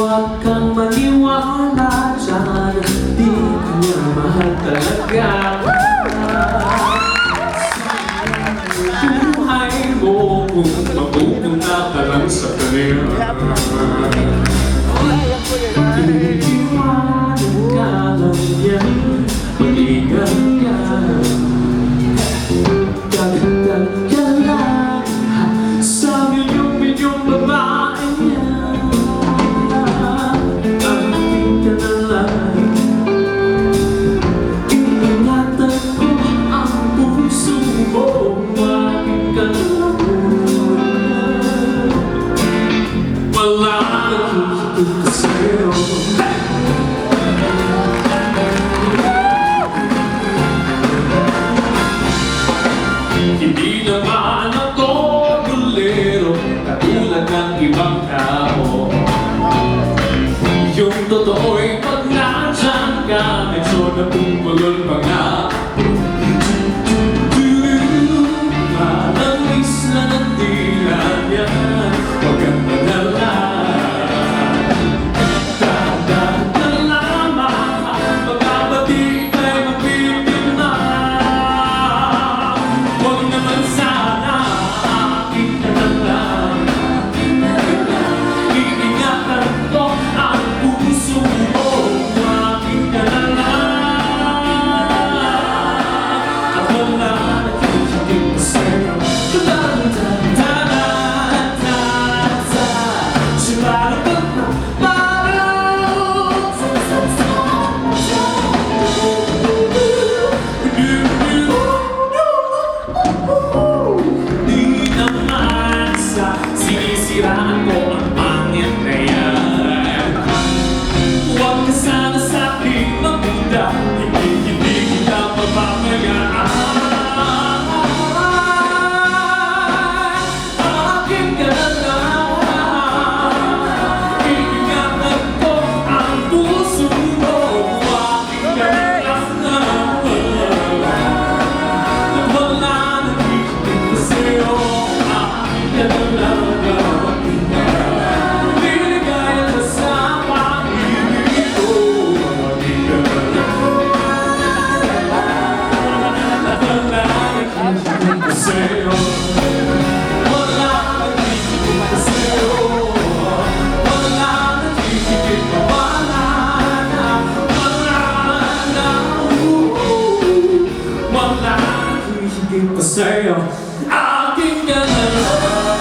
Huwag kang maniwala dyan, di ka niya mahal talaga. Buhay mo kung mapupunta ka lang sa kanya. Iniiwanan ka lang yan, mag-ingat ka. Dagdag ka lang sa milyong babae niya. Aking ka na lang, iingatan ko ang puso mo. Aking ka na lang, wala nang hihigit ka sa'yo. Hindi naman ako bulero katulad ng ibang tao. Yung totoo'y pag nandyan ka, medyo napupulol pa nga. Malamis na ng tila niya, huwag kang madala. Dahan ka lamang, magkabati ika'y mapipina. Huwag naman sana, aking ka na lang. Iingatan ko ang puso mo, aking ka na lang. At wala naghihigit pa sa'yo. Sinisiraan ko ang pangit na yan. Huwag ka sana sa'kin magpunta, hindi kita papabayaan. Akin ka na lang, iingatan ko ang puso mo. Akin ka na lang, at wala nang hihigit pa sa'yo. Akin ka na lang. Sa'yo, wala nang hihigit pa sa'yo. Wala nang hihigit pa, wala na. Wala nang hihigit pa sa'yo. Akin ka na lang.